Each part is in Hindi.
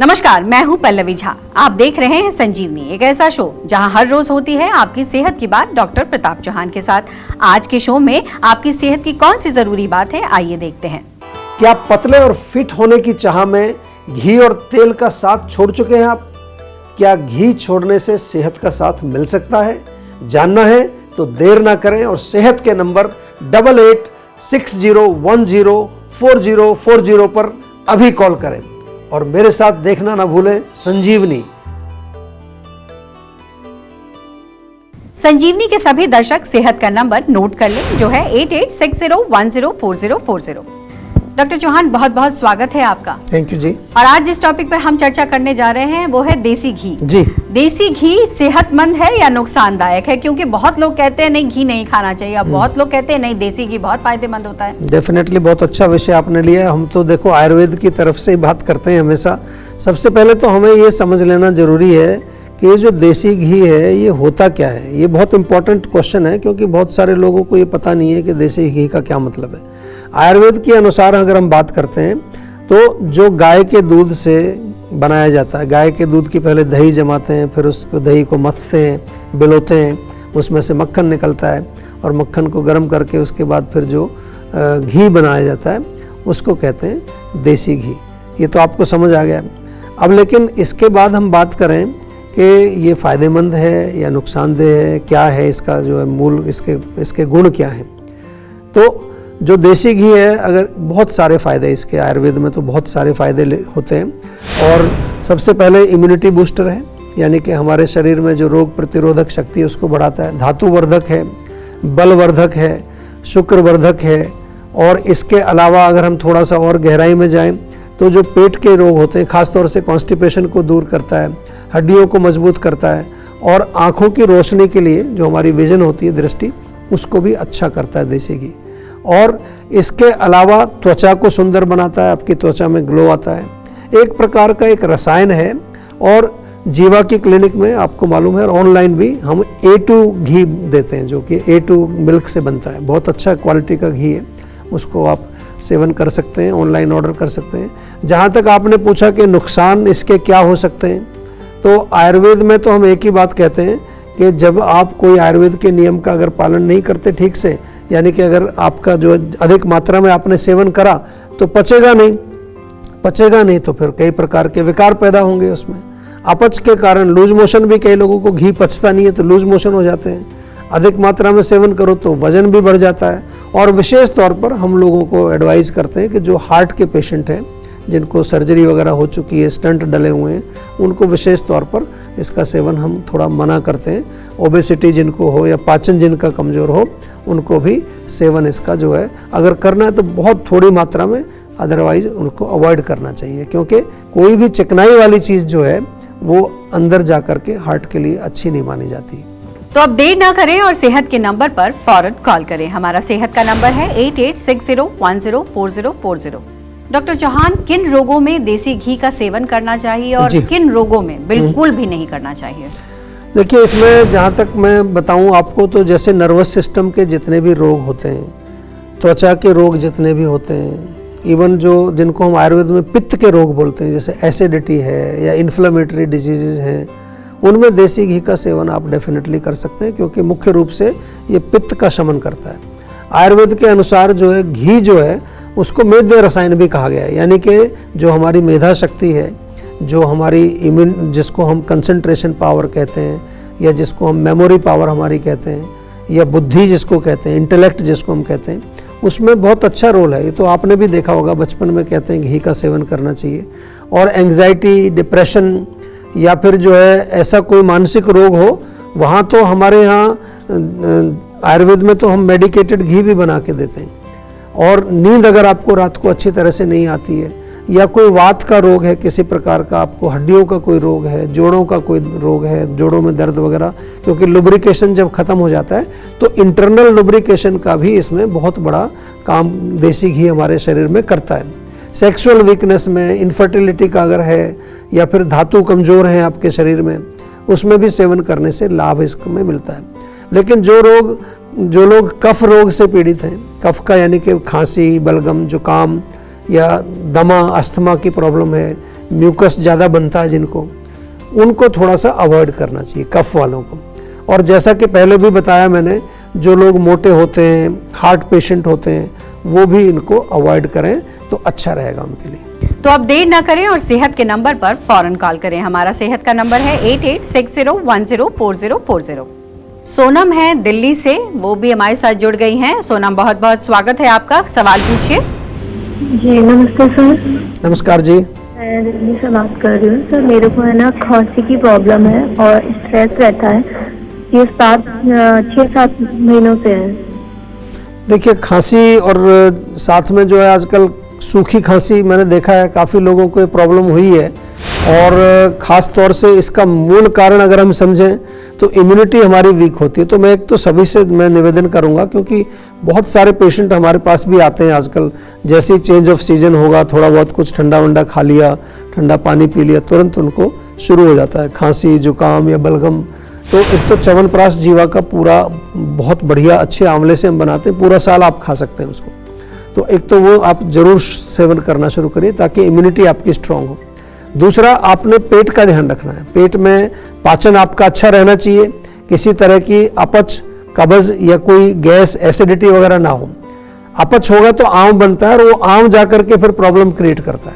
नमस्कार, मैं हूं पल्लवी झा। आप देख रहे हैं संजीवनी, एक ऐसा शो जहां हर रोज होती है आपकी सेहत की बात डॉक्टर प्रताप चौहान के साथ। आज के शो में आपकी सेहत की कौन सी जरूरी बात है, आइए देखते हैं। क्या पतले और फिट होने की चाह में घी और तेल का साथ छोड़ चुके हैं आप? क्या घी छोड़ने से सेहत का साथ मिल सकता है? जानना है तो देर ना करें और सेहत के नंबर 8860104040 पर अभी कॉल करें और मेरे साथ देखना ना भूलें संजीवनी। संजीवनी के सभी दर्शक सेहत का नंबर नोट कर लें, जो है 8860104040। डॉक्टर चौहान, बहुत बहुत स्वागत है आपका। थैंक यू जी। और आज जिस टॉपिक पे हम चर्चा करने जा रहे हैं वो है देसी घी। जी, देसी घी सेहतमंद है या नुकसानदायक है? क्योंकि बहुत लोग कहते हैं नहीं, घी नहीं खाना चाहिए, अब बहुत लोग कहते हैं नहीं, देसी घी बहुत फायदेमंद होता है। डेफिनेटली बहुत अच्छा विषय आपने लिया। हम तो देखो आयुर्वेद की तरफ से बात करते हैं हमेशा। सबसे पहले तो हमें ये समझ लेना जरूरी है कि ये जो देसी घी है ये होता क्या है। ये बहुत इंपॉर्टेंट क्वेश्चन है क्योंकि बहुत सारे लोगों को ये पता नहीं है कि देसी घी का क्या मतलब है। आयुर्वेद के अनुसार अगर हम बात करते हैं तो जो गाय के दूध से बनाया जाता है, गाय के दूध की पहले दही जमाते हैं, फिर उस दही को मथते हैं, बिलोते हैं, उसमें से मक्खन निकलता है और मक्खन को गर्म करके उसके बाद फिर जो घी बनाया जाता है उसको कहते हैं देसी घी। ये तो आपको समझ आ गया। अब लेकिन इसके बाद हम बात करें कि ये फ़ायदेमंद है या नुकसानदेह है, क्या है इसका जो है मूल, इसके गुण क्या हैं। तो जो देसी घी है, अगर बहुत सारे फ़ायदे इसके, आयुर्वेद में तो बहुत सारे फ़ायदे होते हैं। और सबसे पहले इम्यूनिटी बूस्टर है, यानी कि हमारे शरीर में जो रोग प्रतिरोधक शक्ति है उसको बढ़ाता है। धातुवर्धक है, बलवर्धक है, शुक्रवर्धक है। और इसके अलावा अगर हम थोड़ा सा और गहराई में जाएं तो जो पेट के रोग होते हैं, ख़ासतौर से कॉन्स्टिपेशन को दूर करता है, हड्डियों को मजबूत करता है और आँखों की रोशनी के लिए जो हमारी विजन होती है, दृष्टि, उसको भी अच्छा करता है देसी घी। और इसके अलावा त्वचा को सुंदर बनाता है, आपकी त्वचा में ग्लो आता है। एक प्रकार का एक रसायन है। और जीवा की क्लिनिक में आपको मालूम है और ऑनलाइन भी हम A2 घी देते हैं, जो कि A2 मिल्क से बनता है। बहुत अच्छा क्वालिटी का घी है, उसको आप सेवन कर सकते हैं, ऑनलाइन ऑर्डर कर सकते हैं। जहाँ तक आपने पूछा कि नुकसान इसके क्या हो सकते हैं, तो आयुर्वेद में तो हम एक ही बात कहते हैं कि जब आप कोई आयुर्वेद के नियम का अगर पालन नहीं करते ठीक से, यानी कि अगर आपका जो अधिक मात्रा में आपने सेवन करा तो पचेगा नहीं तो फिर कई प्रकार के विकार पैदा होंगे उसमें। अपच के कारण लूज मोशन भी, कई लोगों को घी पचता नहीं है तो लूज मोशन हो जाते हैं। अधिक मात्रा में सेवन करो तो वजन भी बढ़ जाता है। और विशेष तौर पर हम लोगों को एडवाइस करते हैं कि जो हार्ट के पेशेंट हैं, जिनको सर्जरी वगैरह हो चुकी है, स्टंट डले हुए हैं, उनको विशेष तौर पर इसका सेवन हम थोड़ा मना करते हैं। ओबेसिटी जिनको हो या पाचन जिनका कमज़ोर हो, उनको भी सेवन इसका जो है अगर करना है तो बहुत थोड़ी मात्रा में, अदरवाइज उनको अवॉइड करना चाहिए। क्योंकि कोई भी चिकनाई वाली चीज़ जो है वो अंदर जा कर के हार्ट के लिए अच्छी नहीं मानी जाती। तो अब देर ना करें और सेहत के नंबर पर फौरन कॉल करें। हमारा सेहत का नंबर है 8860104040। डॉक्टर चौहान, किन रोगों में देसी घी का सेवन करना चाहिए और किन रोगों में बिल्कुल भी नहीं करना चाहिए? देखिए, इसमें जहाँ तक मैं बताऊँ आपको, तो जैसे नर्वस सिस्टम के जितने भी रोग होते हैं, त्वचा के रोग जितने भी होते हैं, इवन जो जिनको हम आयुर्वेद में पित्त के रोग बोलते हैं, जैसे एसिडिटी है या इन्फ्लेमेटरी डिजीज़ हैं, उनमें देसी घी का सेवन आप डेफिनेटली कर सकते हैं क्योंकि मुख्य रूप से ये पित्त का शमन करता है। आयुर्वेद के अनुसार जो है घी जो है उसको मेद्य रसायन भी कहा गया है, यानी कि जो हमारी मेधा शक्ति है, जो हमारी इम्यून, जिसको हम कंसंट्रेशन पावर कहते हैं या जिसको हम मेमोरी पावर हमारी कहते हैं या बुद्धि जिसको कहते हैं, इंटेलेक्ट जिसको हम कहते हैं, उसमें बहुत अच्छा रोल है। ये तो आपने भी देखा होगा, बचपन में कहते हैं घी का सेवन करना चाहिए। और एंग्जाइटी, डिप्रेशन या फिर जो है ऐसा कोई मानसिक रोग हो, वहाँ तो हमारे यहाँ आयुर्वेद में तो हम मेडिकेटेड घी भी बना के देते हैं। और नींद अगर आपको रात को अच्छी तरह से नहीं आती है या कोई वात का रोग है, किसी प्रकार का आपको हड्डियों का कोई रोग है, जोड़ों का कोई रोग है, जोड़ों में दर्द वगैरह, क्योंकि लुब्रिकेशन जब ख़त्म हो जाता है तो इंटरनल लुब्रिकेशन का भी इसमें बहुत बड़ा काम देसी घी हमारे शरीर में करता है। सेक्सुअल वीकनेस में, इनफर्टिलिटी का अगर है या फिर धातु कमज़ोर हैं आपके शरीर में, उसमें भी सेवन करने से लाभ इसमें मिलता है। लेकिन जो लोग कफ रोग से पीड़ित हैं, कफ का यानी कि खांसी, बलगम, जुकाम या दमा, अस्थमा की प्रॉब्लम है, म्यूकस ज़्यादा बनता है जिनको, उनको थोड़ा सा अवॉइड करना चाहिए, कफ वालों को। और जैसा कि पहले भी बताया मैंने, जो लोग मोटे होते हैं, हार्ट पेशेंट होते हैं, वो भी इनको अवॉइड करें तो अच्छा रहेगा उनके लिए। तो अब देर ना करें और सेहत के नंबर पर फौरन कॉल करें। हमारा सेहत का नंबर है 8860104040। सोनम है दिल्ली से, वो भी हमारे साथ जुड़ गई हैं। सोनम, बहुत बहुत स्वागत है आपका, सवाल पूछिए। जी नमस्ते सर। नमस्कार जी। मैं दिल्ली से बात कर रही हूँ सर। मेरे को है ना खांसी की प्रॉब्लम है और स्ट्रेस रहता है, ये 6-7 महीनों से है। देखिए, खांसी और साथ में जो है आजकल सूखी खांसी मैंने देखा है, काफ़ी लोगों को ये प्रॉब्लम हुई है। और ख़ास तौर से इसका मूल कारण अगर हम समझें तो इम्यूनिटी हमारी वीक होती है। तो मैं एक तो सभी से मैं निवेदन करूंगा, क्योंकि बहुत सारे पेशेंट हमारे पास भी आते हैं आजकल, जैसे ही चेंज ऑफ सीजन होगा, थोड़ा बहुत कुछ ठंडा वंडा खा लिया, ठंडा पानी पी लिया, तुरंत उनको शुरू हो जाता है खांसी, जुकाम या बलगम। तो एक तो च्यवनप्राश जीवा का पूरा बहुत बढ़िया अच्छे आंवले से हम बनाते हैं, पूरा साल आप खा सकते हैं उसको। तो एक तो वो आप जरूर सेवन करना शुरू करिए ताकि इम्यूनिटी आपकी स्ट्रांग हो। दूसरा, आपने पेट का ध्यान रखना है। पेट में पाचन आपका अच्छा रहना चाहिए, किसी तरह की अपच, कब्ज या कोई गैस, एसिडिटी वगैरह ना हो। अपच होगा तो आम बनता है और वो आम जा करके फिर प्रॉब्लम क्रिएट करता है।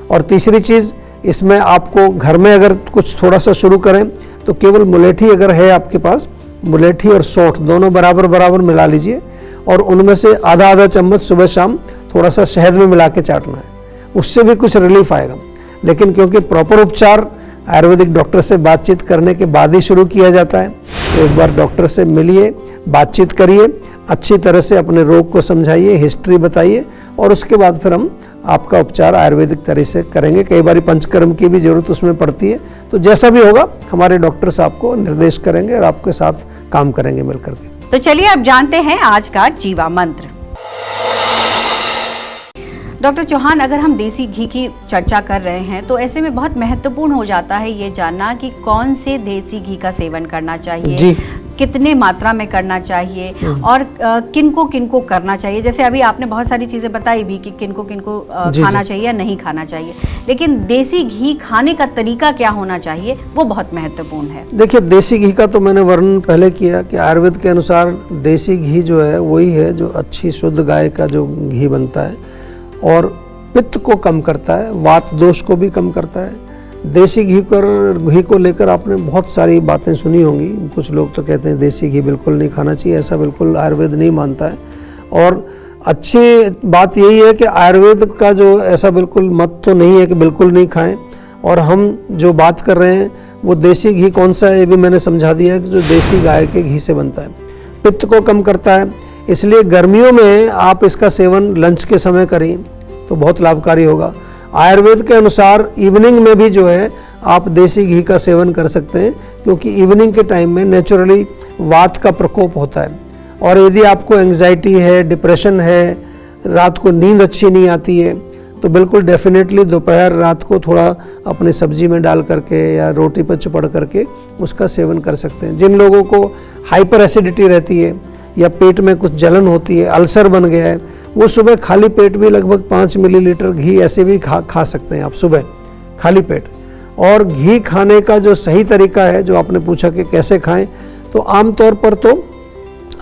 और तीसरी चीज़, इसमें आपको घर में अगर कुछ थोड़ा सा शुरू करें तो केवल मुलेठी अगर है आपके पास, मुलेठी और सौंठ दोनों बराबर बराबर मिला लीजिए और उनमें से आधा आधा चम्मच सुबह शाम थोड़ा सा शहद में मिला के चाटना है, उससे भी कुछ रिलीफ आएगा। लेकिन क्योंकि प्रॉपर उपचार आयुर्वेदिक डॉक्टर से बातचीत करने के बाद ही शुरू किया जाता है, तो एक बार डॉक्टर से मिलिए, बातचीत करिए, अच्छी तरह से अपने रोग को समझाइए, हिस्ट्री बताइए और उसके बाद फिर हम आपका उपचार आयुर्वेदिक तरह से करेंगे। कई बार पंचकर्म की भी जरूरत उसमें पड़ती है। तो जैसा भी होगा हमारे डॉक्टर्स आपको निर्देश करेंगे और आपके साथ काम करेंगे मिलकर के। तो चलिए अब जानते हैं आज का जीवा मंत्र। डॉक्टर चौहान, अगर हम देसी घी की चर्चा कर रहे हैं तो ऐसे में बहुत महत्वपूर्ण हो जाता है ये जानना कि कौन से देसी घी का सेवन करना चाहिए, कितने मात्रा में करना चाहिए और किनको किनको करना चाहिए। जैसे अभी आपने बहुत सारी चीज़ें बताई भी कि किनको किनको खाना चाहिए या नहीं खाना चाहिए, लेकिन देसी घी खाने का तरीका क्या होना चाहिए वो बहुत महत्वपूर्ण है। देखिए, देसी घी का तो मैंने वर्णन पहले किया कि आयुर्वेद के अनुसार देसी घी जो है वही है जो अच्छी शुद्ध गाय का जो घी बनता है और पित्त को कम करता है, वात दोष को भी कम करता है। देसी घी को लेकर आपने बहुत सारी बातें सुनी होंगी। कुछ लोग तो कहते हैं देसी घी बिल्कुल नहीं खाना चाहिए, ऐसा बिल्कुल आयुर्वेद नहीं मानता है। और अच्छी बात यही है कि आयुर्वेद का जो ऐसा बिल्कुल मत तो नहीं है कि बिल्कुल नहीं खाएं। और हम जो बात कर रहे हैं वो देसी घी कौन सा है ये भी मैंने समझा दिया है कि जो देसी गाय के घी से बनता है, पित्त को कम करता है। इसलिए गर्मियों में आप इसका सेवन लंच के समय करें तो बहुत लाभकारी होगा। आयुर्वेद के अनुसार इवनिंग में भी जो है आप देसी घी का सेवन कर सकते हैं, क्योंकि इवनिंग के टाइम में नेचुरली वात का प्रकोप होता है। और यदि आपको एंग्जाइटी है, डिप्रेशन है, रात को नींद अच्छी नहीं आती है, तो बिल्कुल डेफिनेटली दोपहर रात को थोड़ा अपनी सब्जी में डाल करके या रोटी पर चुपड़ करके उसका सेवन कर सकते हैं। जिन लोगों को हाइपर एसिडिटी रहती है या पेट में कुछ जलन होती है, अल्सर बन गया है, वो सुबह खाली पेट भी लगभग 5 मिलीलीटर घी ऐसे भी खा सकते हैं आप सुबह खाली पेट। और घी खाने का जो सही तरीका है, जो आपने पूछा कि कैसे खाएं, तो आमतौर पर तो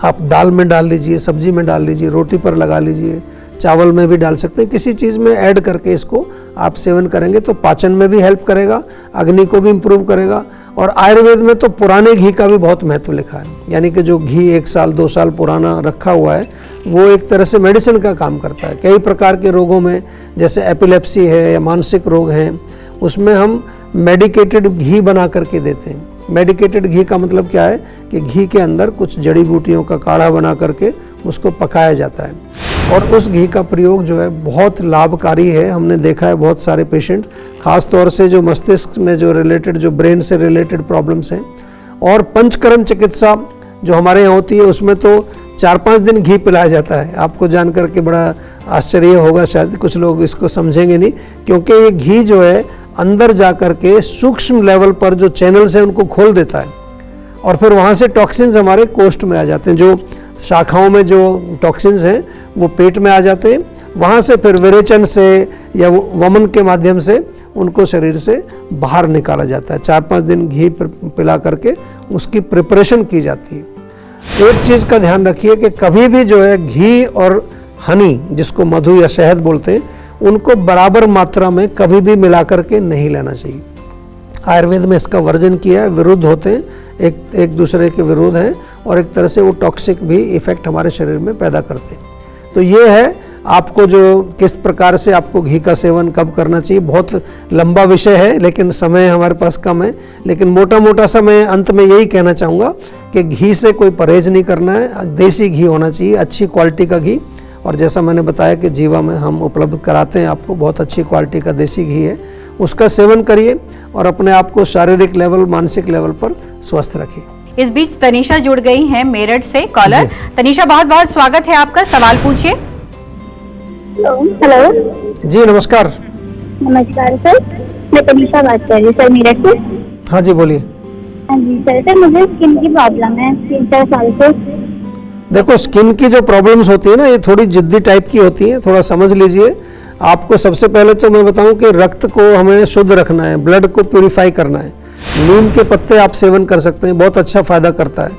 आप दाल में डाल लीजिए, सब्जी में डाल लीजिए, रोटी पर लगा लीजिए, चावल में भी डाल सकते हैं, किसी चीज़ में ऐड करके इसको आप सेवन करेंगे तो पाचन में भी हेल्प करेगा, अग्नि को भी इम्प्रूव करेगा। और आयुर्वेद में तो पुराने घी का भी बहुत महत्व लिखा है, यानी कि जो घी 1 साल 2 साल पुराना रखा हुआ है वो एक तरह से मेडिसिन का काम करता है। कई प्रकार के रोगों में, जैसे एपिलेप्सी है या मानसिक रोग हैं, उसमें हम मेडिकेटेड घी बना करके देते हैं। मेडिकेटेड घी का मतलब क्या है कि घी के अंदर कुछ जड़ी बूटियों का काढ़ा बना करके उसको पकाया जाता है और उस घी का प्रयोग जो है बहुत लाभकारी है। हमने देखा है बहुत सारे पेशेंट, खास तौर से जो मस्तिष्क में जो रिलेटेड, जो ब्रेन से रिलेटेड प्रॉब्लम्स हैं। और पंचकर्म चिकित्सा जो हमारे यहाँ होती है उसमें तो 4-5 दिन घी पिलाया जाता है। आपको जान करके बड़ा आश्चर्य होगा, शायद कुछ लोग इसको समझेंगे नहीं, क्योंकि ये घी जो है अंदर जा कर के सूक्ष्म लेवल पर जो चैनल्स हैं उनको खोल देता है और फिर वहाँ से टॉक्सिन्स हमारे कोष्ठ में आ जाते हैं। जो शाखाओं में जो टॉक्सिन्स हैं वो पेट में आ जाते हैं, वहाँ से फिर विरेचन से या वमन के माध्यम से उनको शरीर से बाहर निकाला जाता है। 4-5 दिन घी पिला करके उसकी प्रिपरेशन की जाती है। एक चीज़ का ध्यान रखिए कि कभी भी जो है घी और हनी, जिसको मधु या शहद बोलते हैं, उनको बराबर मात्रा में कभी भी मिला करके नहीं लेना चाहिए। आयुर्वेद में इसका वर्जन किया है, विरुद्ध होते हैं, एक दूसरे के विरोध हैं और एक तरह से वो टॉक्सिक भी इफेक्ट हमारे शरीर में पैदा करते हैं। तो ये है आपको जो किस प्रकार से आपको घी का सेवन कब करना चाहिए, बहुत लंबा विषय है लेकिन समय हमारे पास कम है। लेकिन मोटा मोटा सा मैं अंत में यही कहना चाहूँगा कि घी से कोई परहेज नहीं करना है, देसी घी होना चाहिए, अच्छी क्वालिटी का घी। और जैसा मैंने बताया कि जीवा में हम उपलब्ध कराते हैं आपको, बहुत अच्छी क्वालिटी का देसी घी है, उसका सेवन करिए और अपने आप को शारीरिक लेवल, मानसिक लेवल पर स्वस्थ रखिए। इस बीच तनीषा जुड़ गई हैं मेरठ से कॉलर। तनीषा, बहुत बहुत स्वागत है आपका, सवाल पूछिए। हेलो जी नमस्कार। नमस्कार सर, मैं तनीषा बात कर रही हूँ सर, मेरठ से। हाँ जी बोलिए। हाँ जी सर, मुझे स्किन की प्रॉब्लम है 3-4 साल से। देखो, स्किन की जो प्रॉब्लम्स होती है ना, ये थोड़ी जिद्दी टाइप की होती है, थोड़ा समझ लीजिए। आपको सबसे पहले तो मैं बताऊं कि रक्त को हमें शुद्ध रखना है, ब्लड को प्यूरिफाई करना है। नीम के पत्ते आप सेवन कर सकते हैं, बहुत अच्छा फ़ायदा करता है।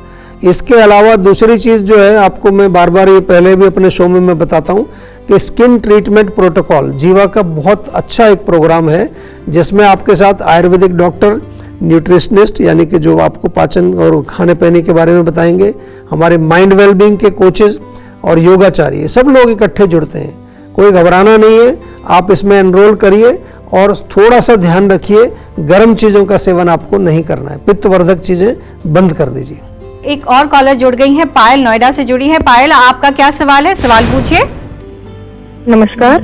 इसके अलावा दूसरी चीज़ जो है, आपको मैं बार बार ये पहले भी अपने शो में मैं बताता हूँ कि स्किन ट्रीटमेंट प्रोटोकॉल जीवा का बहुत अच्छा एक प्रोग्राम है, जिसमें आपके साथ आयुर्वेदिक डॉक्टर, न्यूट्रिशनिस्ट यानी कि जो आपको पाचन और खाने पीने के बारे में बताएंगे, हमारे माइंड वेलबींग के कोचेज और योगाचार्य, सब लोग इकट्ठे जुड़ते हैं। कोई घबराना नहीं है, आप इसमें एनरोल करिए और थोड़ा सा ध्यान रखिए, गर्म चीज़ों का सेवन आपको नहीं करना है, पित्तवर्धक चीज़ें बंद कर दीजिए। एक और कॉलर जुड़ गई हैं, पायल नोएडा से जुड़ी है। पायल, आपका क्या सवाल है, सवाल पूछिए। नमस्कार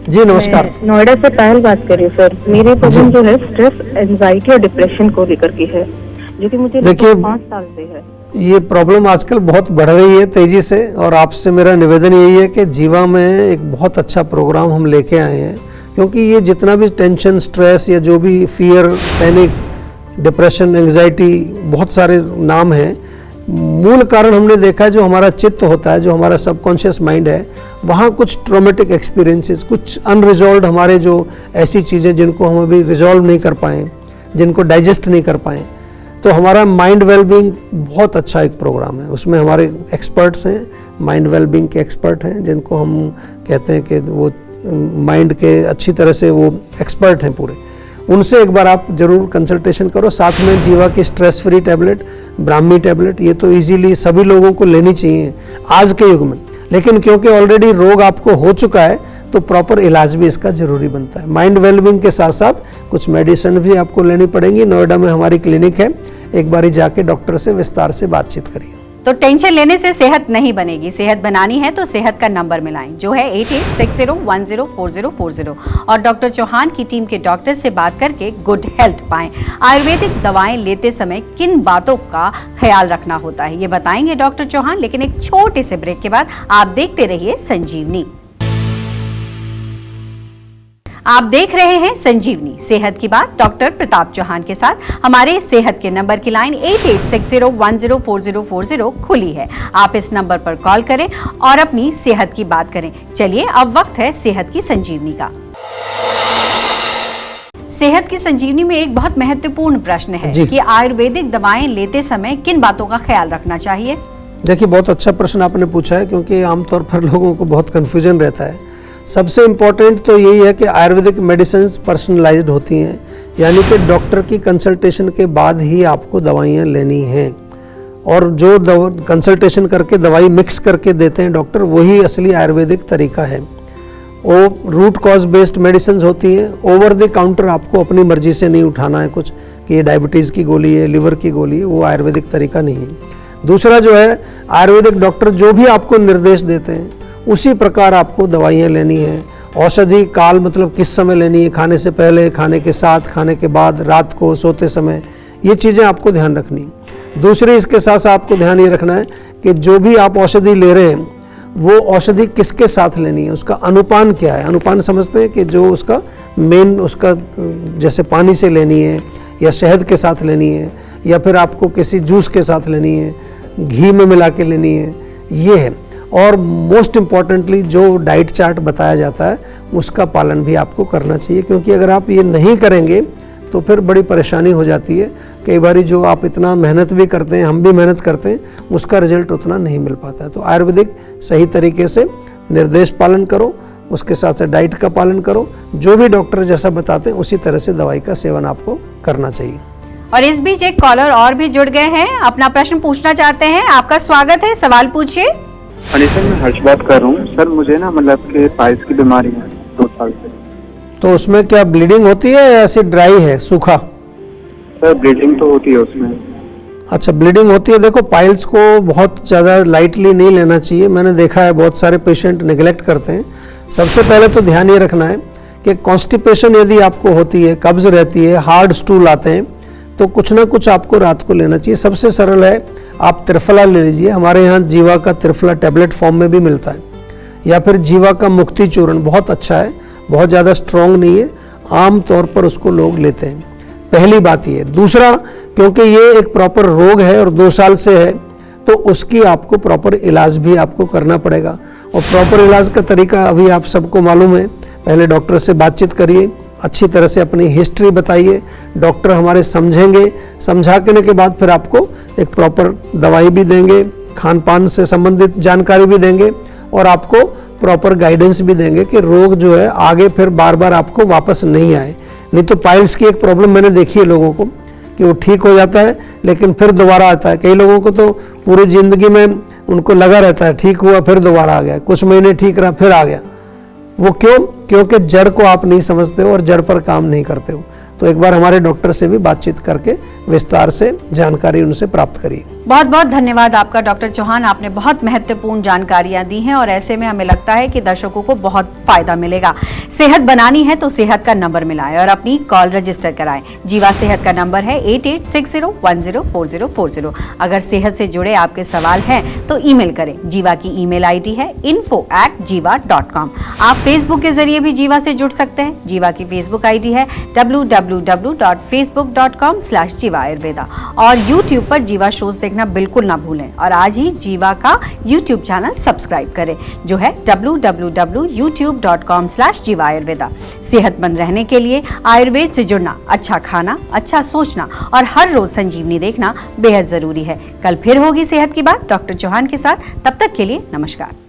जी नमस्कार। मैं नोएडा से पायल बात कर रही हूँ सर। मेरी प्रॉब्लम जो है स्ट्रेस, एंजाइटी और डिप्रेशन को लेकर की है, जो कि मुझे देखिए, 5 साल से है। ये प्रॉब्लम आजकल बहुत बढ़ रही है तेज़ी से, और आपसे मेरा निवेदन यही है कि जीवा में एक बहुत अच्छा प्रोग्राम हम लेके आए हैं, क्योंकि ये जितना भी टेंशन, स्ट्रेस या जो भी फियर, पैनिक, डिप्रेशन, एंजाइटी, बहुत सारे नाम हैं, मूल कारण हमने देखा है जो हमारा चित्त होता है, जो हमारा सबकॉन्शियस माइंड है, वहाँ कुछ ट्रॉमेटिक एक्सपीरियंसेस, कुछ अनरिजॉल्व हमारे जो ऐसी चीज़ें जिनको हम अभी रिजॉल्व नहीं कर पाए, जिनको डाइजेस्ट नहीं कर पाए। तो हमारा माइंड वेलबींग बहुत अच्छा एक प्रोग्राम है, उसमें हमारे एक्सपर्ट्स हैं, माइंड वेलबींग के एक्सपर्ट हैं, जिनको हम कहते हैं कि वो माइंड के अच्छी तरह से वो एक्सपर्ट हैं पूरे। उनसे एक बार आप जरूर कंसल्टेशन करो। साथ में जीवा की stress free tablet, Brahmi tablet, ये तो इजीली सभी लोगों को लेनी चाहिए आज के युग में, लेकिन क्योंकि ऑलरेडी रोग आपको हो चुका है तो प्रॉपर इलाज भी इसका जरूरी बनता है। माइंड वेलबींग के साथ साथ कुछ मेडिसिन भी आपको लेनी पड़ेंगी। नोएडा में हमारी क्लिनिक है, एक बारी जाके डॉक्टर से विस्तार से बातचीत करिए। तो टेंशन लेने से सेहत नहीं बनेगी, सेहत बनानी है तो सेहत का नंबर मिलाएं, जो है 8860104040, और डॉक्टर चौहान की टीम के डॉक्टर से बात करके गुड हेल्थ पाएं। आयुर्वेदिक दवाएं लेते समय किन बातों का ख्याल रखना होता है, ये बताएंगे डॉक्टर चौहान, लेकिन एक छोटे से ब्रेक के बाद। आप देखते रहिए संजीवनी। आप देख रहे हैं संजीवनी, सेहत की बात डॉक्टर प्रताप चौहान के साथ। हमारे सेहत के नंबर की लाइन 8860104040 खुली है। आप इस नंबर पर कॉल करें और अपनी सेहत की बात करें। चलिए, अब वक्त है सेहत की संजीवनी का। सेहत की संजीवनी में एक बहुत महत्वपूर्ण प्रश्न है कि आयुर्वेदिक दवाएं लेते समय किन बातों का ख्याल रखना चाहिए। देखिए, बहुत अच्छा प्रश्न आपने पूछा है, क्योंकि आमतौर पर लोगों को बहुत कन्फ्यूजन रहता है। सबसे इम्पॉर्टेंट तो यही है कि आयुर्वेदिक मेडिसिन पर्सनलाइज्ड होती हैं, यानी कि डॉक्टर की कंसल्टेशन के बाद ही आपको दवाइयाँ लेनी हैं, और जो कंसल्टेशन करके दवाई मिक्स करके देते हैं डॉक्टर, वही असली आयुर्वेदिक तरीका है। वो रूट कॉज बेस्ड मेडिसिन होती हैं, ओवर द काउंटर आपको अपनी मर्जी से नहीं उठाना है कुछ कि ये डायबिटीज़ की गोली है, लिवर की गोली है, वो आयुर्वेदिक तरीका नहीं है। दूसरा जो है, आयुर्वेदिक डॉक्टर जो भी आपको निर्देश देते हैं उसी प्रकार आपको दवाइयाँ लेनी है। औषधि काल मतलब किस समय लेनी है, खाने से पहले, खाने के साथ, खाने के बाद, रात को सोते समय, ये चीज़ें आपको ध्यान रखनी है। दूसरी इसके साथ साथ आपको ध्यान ये रखना है कि जो भी आप औषधि ले रहे हैं वो औषधि किसके साथ लेनी है, उसका अनुपान क्या है। अनुपान समझते हैं कि जो उसका मेन, उसका जैसे पानी से लेनी है या शहद के साथ लेनी है या फिर आपको किसी जूस के साथ लेनी है, घी में मिला के लेनी है, ये है। और मोस्ट इम्पॉर्टेंटली जो डाइट चार्ट बताया जाता है उसका पालन भी आपको करना चाहिए, क्योंकि अगर आप ये नहीं करेंगे तो फिर बड़ी परेशानी हो जाती है। कई बार जो आप इतना मेहनत भी करते हैं, हम भी मेहनत करते हैं, उसका रिजल्ट उतना नहीं मिल पाता है। तो आयुर्वेदिक सही तरीके से निर्देश पालन करो, उसके साथ साथ डाइट का पालन करो, जो भी डॉक्टर जैसा बताते हैं उसी तरह से दवाई का सेवन आपको करना चाहिए। और इस बीच एक कॉलर और भी जुड़ गए हैं, अपना प्रश्न पूछना चाहते हैं। आपका स्वागत है, सवाल पूछिए। हाँ सर, मैं हर्ष बात कर रहा हूँ। सर मुझे ना मतलब कि पाइल्स की बीमारी है 2 साल से। तो उसमें क्या ब्लीडिंग होती है या ऐसे ड्राई है, सूखा? सर ब्लीडिंग तो होती है उसमें। अच्छा, ब्लीडिंग होती है। देखो, पाइल्स को बहुत ज़्यादा लाइटली नहीं लेना चाहिए। मैंने देखा है बहुत सारे पेशेंट नेग्लेक्ट करते हैं। सबसे पहले तो ध्यान ये रखना है कि कॉन्स्टिपेशन यदि आपको होती है, कब्ज रहती है, हार्ड स्टूल आते हैं, तो कुछ ना कुछ आपको रात को लेना चाहिए। सबसे सरल है, आप त्रिफला ले लीजिए। हमारे यहाँ जीवा का त्रिफला टैबलेट फॉर्म में भी मिलता है, या फिर जीवा का मुक्ति चूर्ण बहुत अच्छा है, बहुत ज़्यादा स्ट्रॉन्ग नहीं है, आम तौर पर उसको लोग लेते हैं। पहली बात ये। दूसरा, क्योंकि ये एक प्रॉपर रोग है और 2 साल से है, तो उसकी आपको प्रॉपर इलाज भी आपको करना पड़ेगा। और प्रॉपर इलाज का तरीका अभी आप सबको मालूम है। पहले डॉक्टर से बातचीत करिए, अच्छी तरह से अपनी हिस्ट्री बताइए, डॉक्टर हमारे समझेंगे, समझाने के बाद फिर आपको एक प्रॉपर दवाई भी देंगे, खान पान से संबंधित जानकारी भी देंगे, और आपको प्रॉपर गाइडेंस भी देंगे कि रोग जो है आगे फिर बार बार आपको वापस नहीं आए। नहीं तो पाइल्स की एक प्रॉब्लम मैंने देखी है लोगों को कि वो ठीक हो जाता है लेकिन फिर दोबारा आता है। कई लोगों को तो पूरी ज़िंदगी में उनको लगा रहता है, ठीक हुआ फिर दोबारा आ गया, कुछ महीने ठीक रहा फिर आ गया। वो क्यों? क्योंकि जड़ को आप नहीं समझते हो और जड़ पर काम नहीं करते हो। तो एक बार हमारे डॉक्टर से भी बातचीत करके विस्तार से जानकारी उनसे प्राप्त करिए। बहुत बहुत धन्यवाद आपका डॉक्टर चौहान, आपने बहुत महत्वपूर्ण जानकारियां दी हैं और ऐसे में हमें लगता है कि दर्शकों को बहुत फायदा मिलेगा। सेहत बनानी है तो सेहत का नंबर मिलाएं और अपनी कॉल रजिस्टर कराएं। जीवा सेहत का नंबर है 8860104040। अगर सेहत से जुड़े आपके सवाल हैं तो ईमेल करें। जीवा की ईमेल आईडी है info@jiva.com। आप फेसबुक के जरिए भी जीवा से जुड़ सकते हैं। जीवा की फेसबुक आईडी है www.facebook.com/jiva ayurveda। और यूट्यूब पर जीवा शोज देखना बिल्कुल ना भूलें और आज ही जीवा का यूट्यूब चैनल सब्सक्राइब करें, जो है www.youtube.com/jiva ayurveda। सेहतमंद रहने के लिए आयुर्वेद से जुड़ना, अच्छा खाना, अच्छा सोचना और हर रोज संजीवनी देखना बेहद जरूरी है। कल फिर होगी सेहत की बात डॉक्टर चौहान के साथ। तब तक के लिए नमस्कार।